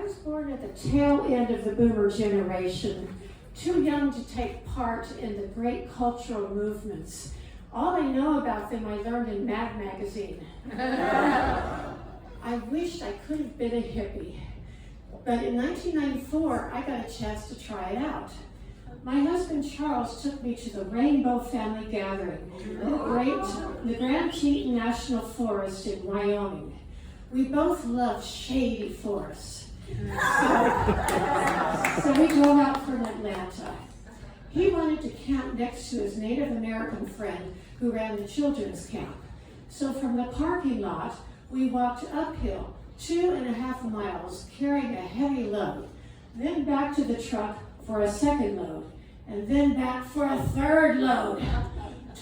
was born at the tail end of the boomer generation, too young to take part in the great cultural movements. All I know about them I learned in Mad Magazine. I wished I could have been a hippie. But in 1994, I got a chance to try it out. My husband Charles took me to the Rainbow Family Gathering, the Grand Teton National Forest in Wyoming. We both love shady forests. So we drove out from Atlanta. He wanted to camp next to his Native American friend who ran the children's camp. So from the parking lot, we walked uphill 2.5 miles carrying a heavy load, then back to the truck for a second load, and then back for a third load.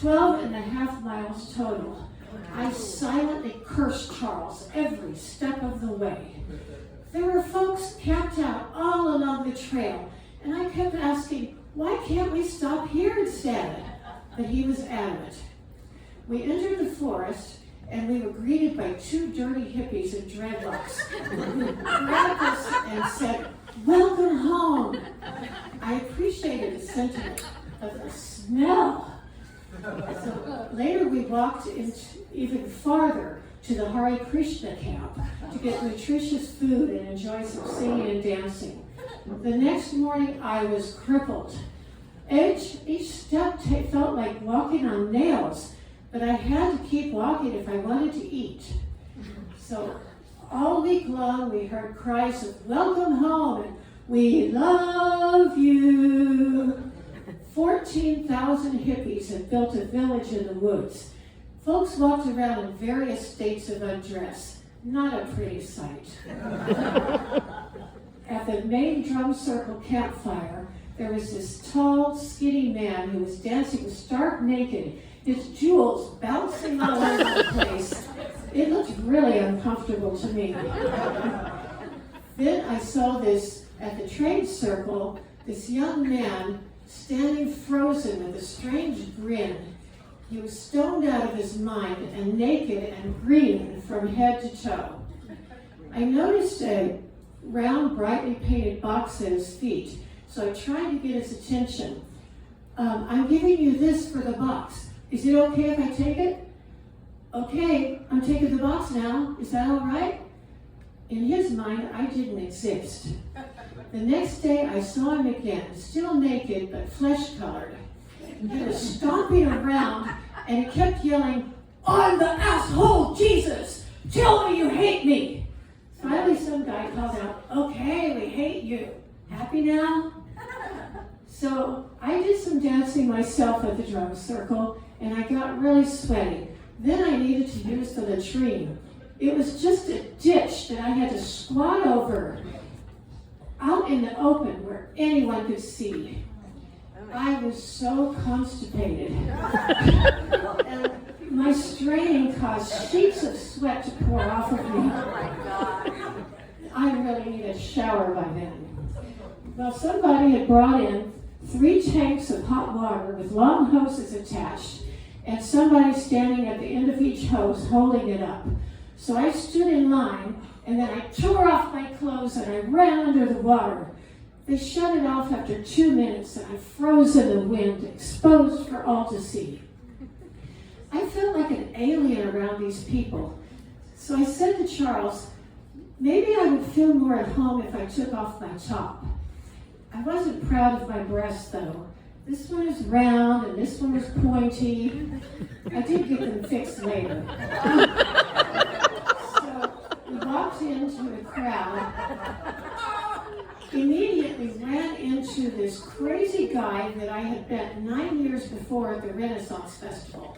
12.5 miles total. I silently cursed Charles every step of the way. There were folks camped out all along the trail, and I kept asking, why can't we stop here instead? But he was adamant. We entered the forest, and we were greeted by 2 dirty hippies in dreadlocks who grabbed us and said, "Welcome home." I appreciated the sentiment, but the smell. So later we walked even farther to the Hare Krishna camp to get nutritious food and enjoy some singing and dancing. The next morning I was crippled. Each step felt like walking on nails, but I had to keep walking if I wanted to eat. So all week long we heard cries of "Welcome home" and "We love you." 14,000 hippies had built a village in the woods. Folks walked around in various states of undress. Not a pretty sight. At the main drum circle campfire, there was this tall, skinny man who was dancing stark naked, his jewels bouncing all over the place. It looked really uncomfortable to me. Then I saw this, at the trade circle, this young man standing frozen with a strange grin. He was stoned out of his mind and naked and green from head to toe. I noticed a round, brightly painted box at his feet, so I tried to get his attention. "I'm giving you this for the box. Is it okay if I take it?" "Okay, I'm taking the box now. Is that all right?" In his mind, I didn't exist. The next day, I saw him again, still naked but flesh-colored. He was stomping around, and he kept yelling, "I'm the asshole, Jesus! Tell me you hate me!" Finally, some guy called out, "Okay, we hate you. Happy now?" So I did some dancing myself at the drum circle, and I got really sweaty. Then I needed to use the latrine. It was just a ditch that I had to squat over, out in the open where anyone could see. I was so constipated. And my straining caused sheets of sweat to pour off of me. I really needed a shower by then. Well, somebody had brought in 3 tanks of hot water with long hoses attached, and somebody standing at the end of each hose holding it up. So I stood in line, and then I tore off my clothes and I ran under the water. They shut it off after 2 minutes, and I froze in the wind, exposed for all to see. I felt like an alien around these people. So I said to Charles, maybe I would feel more at home if I took off my top. I wasn't proud of my breasts, though. This one is round and this one was pointy. I did get them fixed later. So we walked into the crowd, immediately ran into this crazy guy that I had met 9 years before at the Renaissance Festival.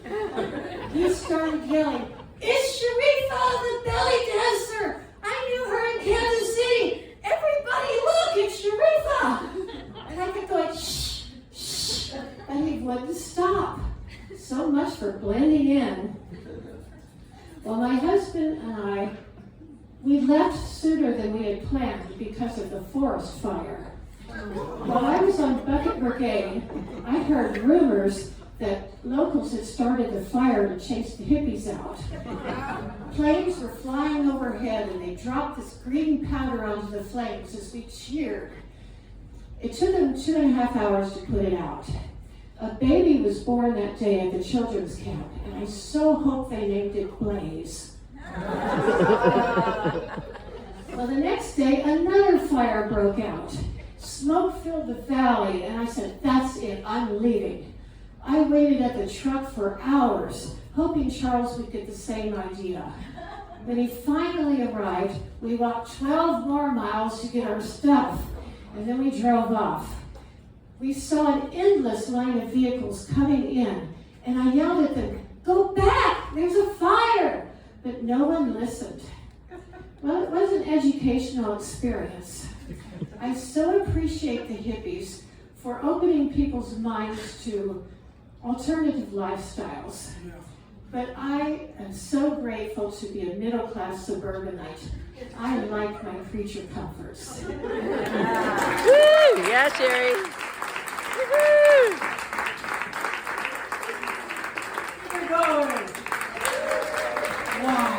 He started yelling, "It's Sharifa, the belly dancer! I knew her in Kansas City! Everybody look, it's Sharifa!" And I kept going, "Shh, shh," and he wouldn't stop. So much for blending in. Well, my husband and we left sooner than we had planned because of the forest fire. While I was on Bucket Brigade, I heard rumors that locals had started the fire to chase the hippies out. Planes were flying overhead and they dropped this green powder onto the flames as we cheered. It took them 2.5 hours to put it out. A baby was born that day at the children's camp, and I so hope they named it Blaze. Well, the next day, another fire broke out. Smoke filled the valley, and I said, that's it, I'm leaving. I waited at the truck for hours, hoping Charles would get the same idea. When he finally arrived, we walked 12 more miles to get our stuff, and then we drove off. We saw an endless line of vehicles coming in, and I yelled at them, go back, there's a fire! But no one listened. Well, it was an educational experience. I so appreciate the hippies for opening people's minds to alternative lifestyles. But I am so grateful to be a middle-class suburbanite. I like my creature comforts. Woo! Yeah, Sherry. Woo-hoo! Keep it going. Wow.